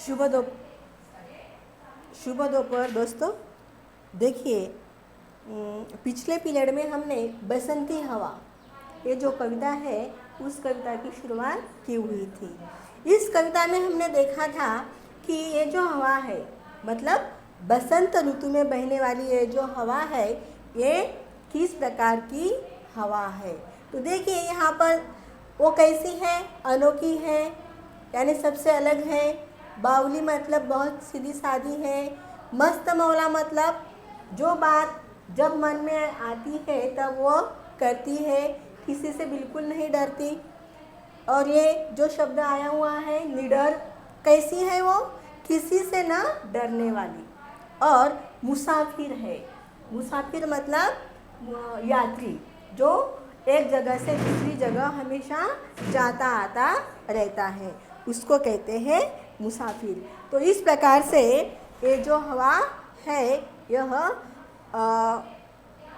शुभ दो शुभ दोपहर दोस्तों। देखिए, पिछले पीरियड में हमने बसंती हवा ये जो कविता है उस कविता की शुरुआत की हुई थी। इस कविता में हमने देखा था कि ये जो हवा है मतलब बसंत ऋतु में बहने वाली ये जो हवा है ये किस प्रकार की हवा है। तो देखिए यहाँ पर वो कैसी है, अनोखी है, यानी सबसे अलग है। बावली मतलब बहुत सीधी सादी है। मस्त मौला मतलब जो बात जब मन में आती है तब वो करती है, किसी से बिल्कुल नहीं डरती। और ये जो शब्द आया हुआ है निडर, कैसी है वो, किसी से ना डरने वाली। और मुसाफिर है, मुसाफिर मतलब यात्री जो एक जगह से दूसरी जगह हमेशा जाता आता रहता है, उसको कहते हैं मुसाफिर। तो इस प्रकार से ये जो हवा है यह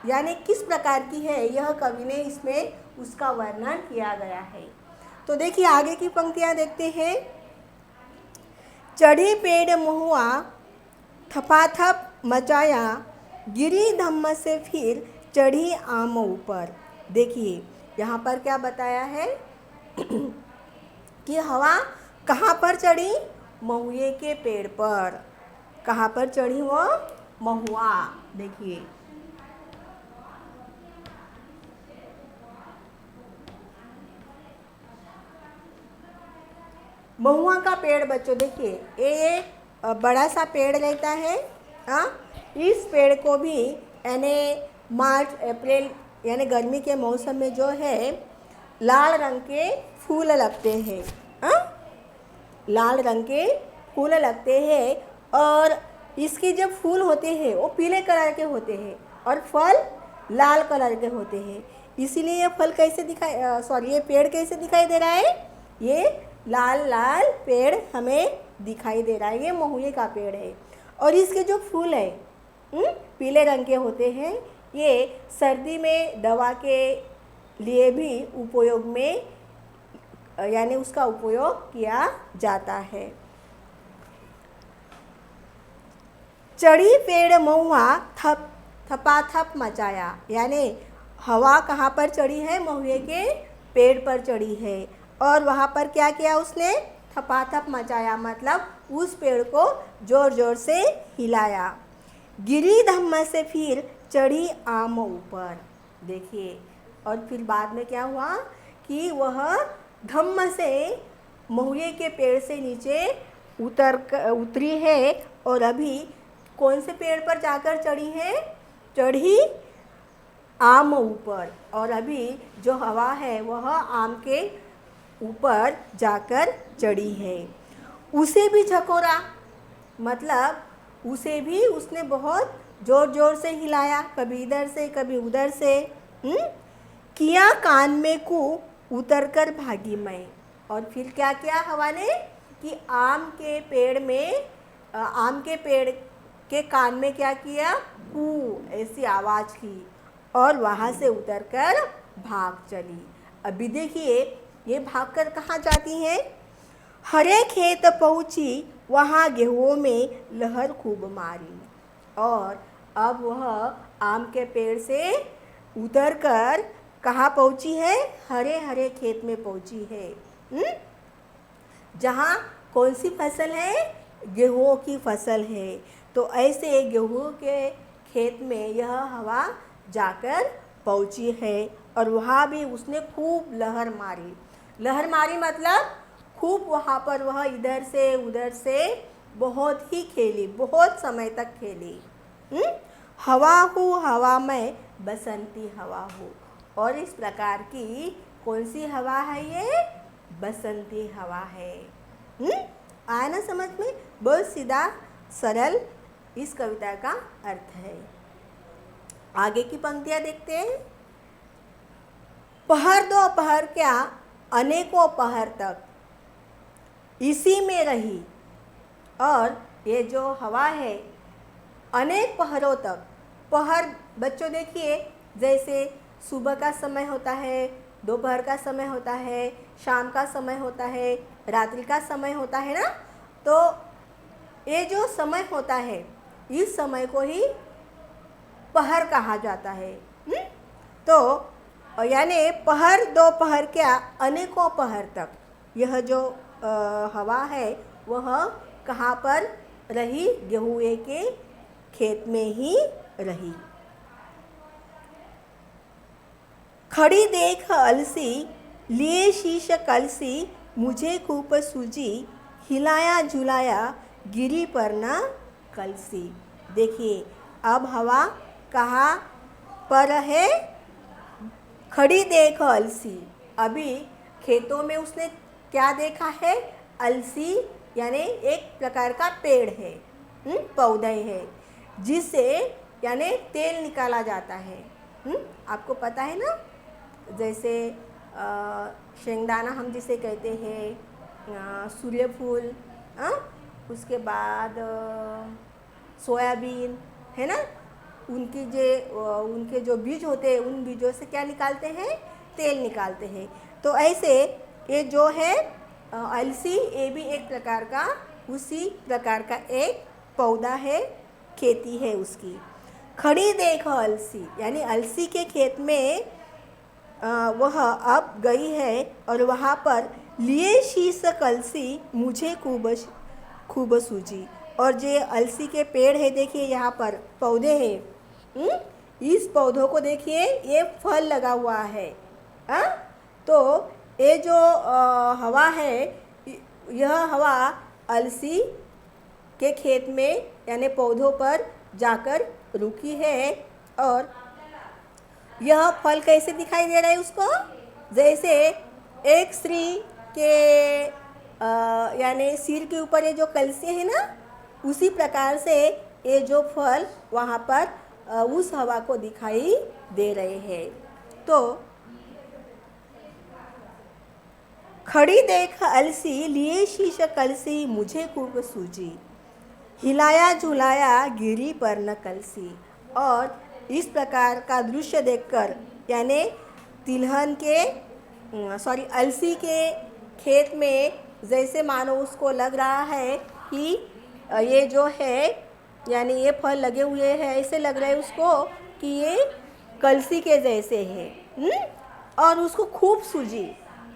यानी किस प्रकार की है यह कवि ने इसमें उसका वर्णन किया गया है। तो देखिए आगे की पंक्तियां देखते हैं। चढ़ी पेड़ महुआ थपाथप मचाया, गिरी धम्म से फिर चढ़ी आम ऊपर। देखिए यहाँ पर क्या बताया है कि हवा कहाँ पर चढ़ी, महुए के पेड़ पर। कहाँ पर चढ़ी वो, महुआ। देखिए महुआ का पेड़ बच्चों, देखिए ये बड़ा सा पेड़ रहता है। हाँ, इस पेड़ को भी यानी मार्च अप्रैल यानी गर्मी के मौसम में जो है लाल रंग के फूल लगते हैं। हाँ, लाल रंग के फूल लगते हैं और इसके जब फूल होते हैं वो पीले कलर के होते हैं और फल लाल कलर के होते हैं। इसीलिए ये फल कैसे दिखाई ये पेड़ कैसे दिखाई दे रहा है, ये लाल लाल पेड़ हमें दिखाई दे रहा है। ये महुए का पेड़ है और इसके जो फूल है पीले रंग के होते हैं। ये सर्दी में दवा के लिए भी उपयोग में यानी उसका उपयोग किया जाता है। चढ़ी पेड़ महुआ थपाथप मचाया, यानी हवा कहाँ पर चढ़ी है, महुए के पेड़ पर चढ़ी है और वहाँ पर क्या किया उसने, थपाथप मचाया मतलब उस पेड़ को जोर जोर से हिलाया। गिरी धम्म से फिर चढ़ी आम ऊपर। देखिए और फिर बाद में क्या हुआ कि वह धम्म से महुए के पेड़ से नीचे उतरी है और अभी कौन से पेड़ पर जाकर चढ़ी है, चढ़ी आम ऊपर। और अभी जो हवा है वह आम के ऊपर जाकर चढ़ी है। उसे भी झकोरा मतलब उसे भी उसने बहुत जोर जोर से हिलाया, कभी इधर से कभी उधर से। किया कान में को उतर कर भागी मैं। और फिर क्या किया हवा ने कि आम के पेड़ में आम के पेड़ के कान में क्या किया, कू ऐसी आवाज़ की और वहाँ से उतरकर भाग चली। अभी देखिए ये भागकर कहाँ जाती है, हरे खेत पहुँची वहाँ गेहूं में लहर खूब मारी। और अब वह आम के पेड़ से उतरकर कहाँ पहुँची है, हरे हरे खेत में पहुँची है। जहाँ कौन सी फसल है, गेहूं की फसल है। तो ऐसे गेहूं के खेत में यह हवा जाकर पहुँची है और वहाँ भी उसने खूब लहर मारी। लहर मारी मतलब खूब वहाँ पर वह इधर से उधर से बहुत ही खेली, बहुत समय तक खेली। हवा हूँ हवा में बसंती हवा हूँ। और इस प्रकार की कौन सी हवा है, ये बसंती हवा है। आया ना समझ में, बहुत सीधा सरल इस कविता का अर्थ है। आगे की पंक्तियाँ देखते हैं। पहर दो पहर क्या अनेकों पहर तक इसी में रही। और ये जो हवा है अनेक पहरों तक, पहर बच्चों देखिए जैसे सुबह का समय होता है, दोपहर का समय होता है, शाम का समय होता है, रात्रि का समय होता है ना। तो ये जो समय होता है इस समय को ही पहर कहा जाता है। तो यानी पहर दोपहर क्या अनेकों पहर तक यह जो हवा है वह कहाँ पर रही? गेहूँ के खेत में ही रही। खड़ी देख अलसी लिए शीश कलसी मुझे खूब सूझी हिलाया झुलाया गिरी पर ना कलसी। देखिए अब हवा कहाँ पर है? खड़ी देख अलसी। अभी खेतों में उसने क्या देखा है? अलसी यानी एक प्रकार का पेड़ है, पौधे है जिससे यानी तेल निकाला जाता है। आपको पता है ना, जैसे शेंगदाना हम जिसे कहते हैं, सूर्यफूल, उसके बाद सोयाबीन है ना, उनके जो बीज होते हैं उन बीजों से क्या निकालते हैं? तेल निकालते हैं। तो ऐसे ये जो है अलसी, ये भी एक प्रकार का उसी प्रकार का एक पौधा है, खेती है उसकी। खड़ी देख अलसी यानी अलसी के खेत में वह अब गई है और वहाँ पर लिए शीश कलसी मुझे खूब सूझी। और जो अलसी के पेड़ है देखिए, यहाँ पर पौधे हैं, इस पौधों को देखिए ये फल लगा हुआ है। तो ये जो हवा है यह हवा अलसी के खेत में यानी पौधों पर जाकर रुकी है। और यह फल कैसे दिखाई दे रहा है उसको? जैसे एक स्त्री के यानी सिर के ऊपर ये जो कलसी है ना, उसी प्रकार से ये जो फल वहाँ पर उस हवा को दिखाई दे रहे हैं। तो खड़ी देख अलसी लिए शीश कलसी मुझे खूब सूझी हिलाया झुलाया गिरी पर न कलसी। और इस प्रकार का दृश्य देखकर यानी अलसी के खेत में जैसे मानो उसको लग रहा है कि ये जो है यानी ये फल लगे हुए हैं, ऐसे लग रहा है उसको कि ये कलसी के जैसे है। और उसको खूब सूझी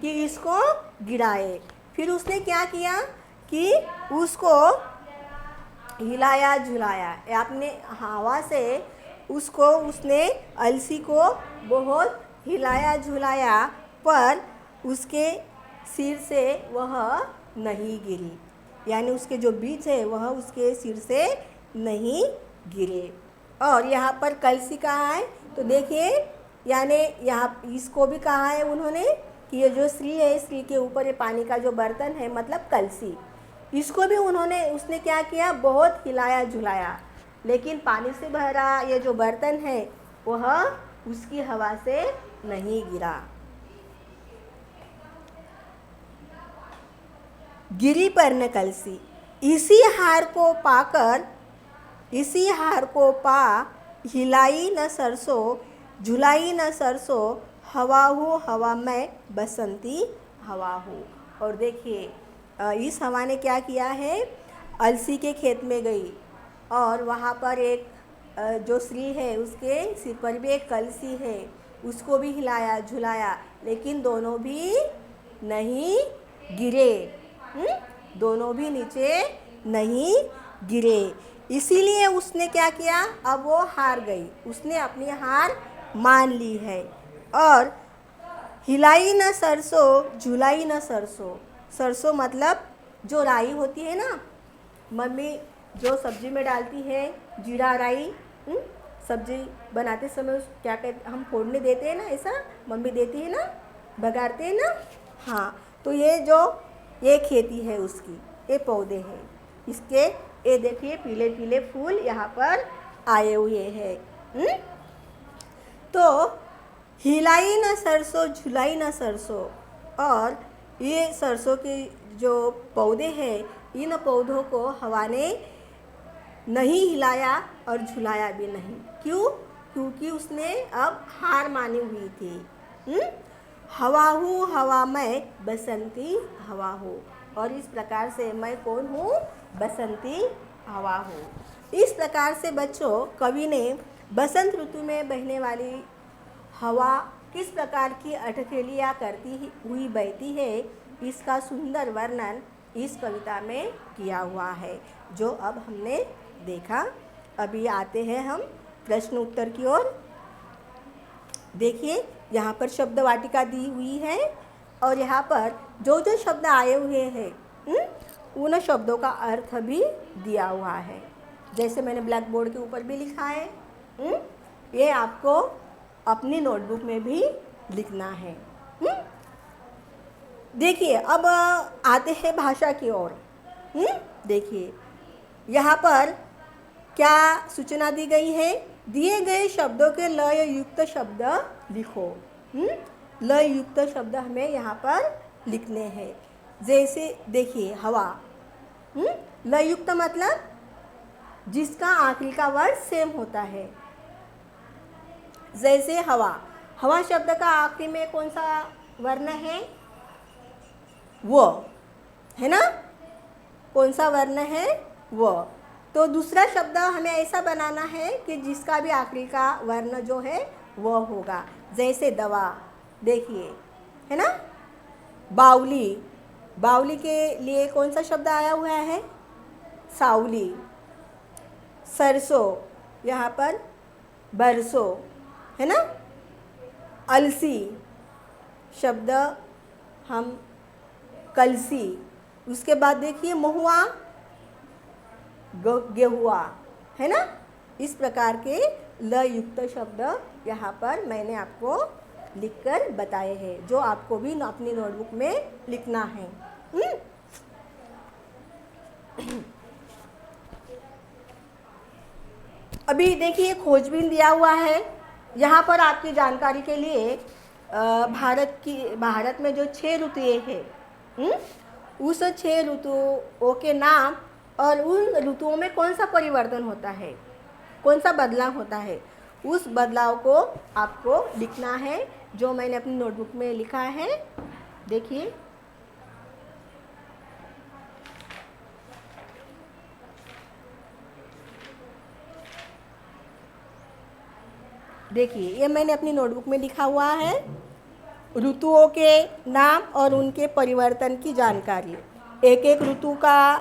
कि इसको गिराए। फिर उसने क्या किया कि उसको हिलाया झुलाया, अपने हवा से उसने अलसी को बहुत हिलाया झुलाया, पर उसके सिर से वह नहीं गिरी, यानी उसके जो बीज है वह उसके सिर से नहीं गिरे। और यहाँ पर कलसी कहाँ है? तो देखिए यानी यहाँ इसको भी कहा है उन्होंने कि ये जो स्त्री है, स्त्री के ऊपर ये पानी का जो बर्तन है मतलब कलसी, इसको भी उसने क्या किया? बहुत हिलाया झुलाया, लेकिन पानी से भरा ये जो बर्तन है वह उसकी हवा से नहीं गिरा। गिरी पर न कलसी इसी हार को पा हिलाई न सरसों झुलाई न सरसों हवा हो हवा में बसंती हवा हो। और देखिए इस हवा ने क्या किया है? अलसी के खेत में गई और वहाँ पर एक जो स्त्री है उसके सिर पर भी एक कलसी है, उसको भी हिलाया झुलाया, लेकिन दोनों भी नहीं गिरे। दोनों भी नीचे नहीं गिरे। इसीलिए उसने क्या किया? अब वो हार गई, उसने अपनी हार मान ली है। और हिलाई न सरसों झुलाई न सरसों, सरसों मतलब जो राई होती है ना, मम्मी जो सब्जी में डालती है, जीरा राई, सब्जी बनाते समय क्या कहते हम फोड़ने देते हैं ना, ऐसा मम्मी देती है ना, बघारते हैं ना। हाँ, तो ये खेती है उसकी, ये पौधे हैं इसके, ये देखिए पीले पीले फूल यहाँ पर आए हुए हैं। तो हिलाई न सरसों झुलाई न सरसों, और ये सरसों के जो पौधे हैं इन पौधों को हवा ने नहीं हिलाया और झुलाया भी नहीं। क्यों? क्योंकि उसने अब हार मानी हुई थी। हवा हूँ हवा में बसंती हवा हो, और इस प्रकार से मैं कौन हूँ? बसंती हवा हूँ। इस प्रकार से बच्चों कवि ने बसंत ऋतु में बहने वाली हवा किस प्रकार की अटखेलियाँ करती हुई बहती है, इसका सुंदर वर्णन इस कविता में किया हुआ है, जो अब हमने देखा। अभी आते हैं हम प्रश्न उत्तर की ओर। देखिए यहाँ पर शब्द वाटिका दी हुई है और यहाँ पर जो जो शब्द आए हुए हैं उन शब्दों का अर्थ भी दिया हुआ है, जैसे मैंने ब्लैक बोर्ड के ऊपर भी लिखा है। ये आपको अपनी नोटबुक में भी लिखना है। देखिए अब आते हैं भाषा की ओर। देखिए यहाँ पर क्या सूचना दी गई है? दिए गए शब्दों के लय युक्त शब्द लिखो। लय युक्त शब्द हमें यहाँ पर लिखने हैं। जैसे देखिए हवा, लय युक्त मतलब जिसका आखिरी का वर्ड सेम होता है। जैसे हवा, हवा शब्द का आखिरी में कौन सा वर्ण है? वो है ना, कौन सा वर्ण है? वो। तो दूसरा शब्द हमें ऐसा बनाना है कि जिसका भी आखिरी का वर्ण जो है वो होगा। जैसे दवा, देखिए है ना। बावली, बावली के लिए कौन सा शब्द आया हुआ है? सावली। सरसों, यहाँ पर बरसों, है ना। अलसी शब्द हम कलसी। उसके बाद देखिए महुआ, गेहुआ, है ना। इस प्रकार के ल युक्त शब्द यहाँ पर मैंने आपको लिखकर बताए हैं, जो आपको भी अपनी नोटबुक में लिखना है। अभी देखिए खोजबीन दिया हुआ है। यहाँ पर आपकी जानकारी के लिए भारत में जो 6 ऋतुएं हैं, उस 6 ऋतुओं के नाम और उन ऋतुओं में कौन सा परिवर्तन होता है, कौन सा बदलाव होता है, उस बदलाव को आपको लिखना है, जो मैंने अपनी नोटबुक में लिखा है। देखिए देखिए ये मैंने अपनी नोटबुक में लिखा हुआ है, ऋतुओं के नाम और उनके परिवर्तन की जानकारी। एक एक ऋतु का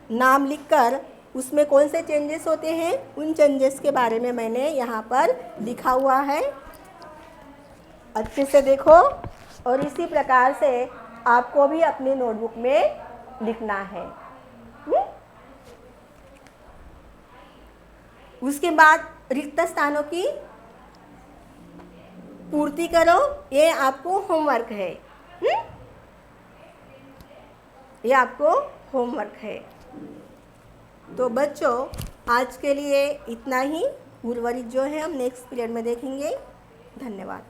नाम लिखकर उसमें कौन से चेंजेस होते हैं, उन चेंजेस के बारे में मैंने यहाँ पर लिखा हुआ है। अच्छे से देखो और इसी प्रकार से आपको भी अपनी नोटबुक में लिखना है। उसके बाद रिक्त स्थानों की पूर्ति करो, ये आपको होमवर्क है। ये आपको होमवर्क है। तो बच्चों आज के लिए इतना ही, उर्वरित जो है हम नेक्स्ट पीरियड में देखेंगे। धन्यवाद।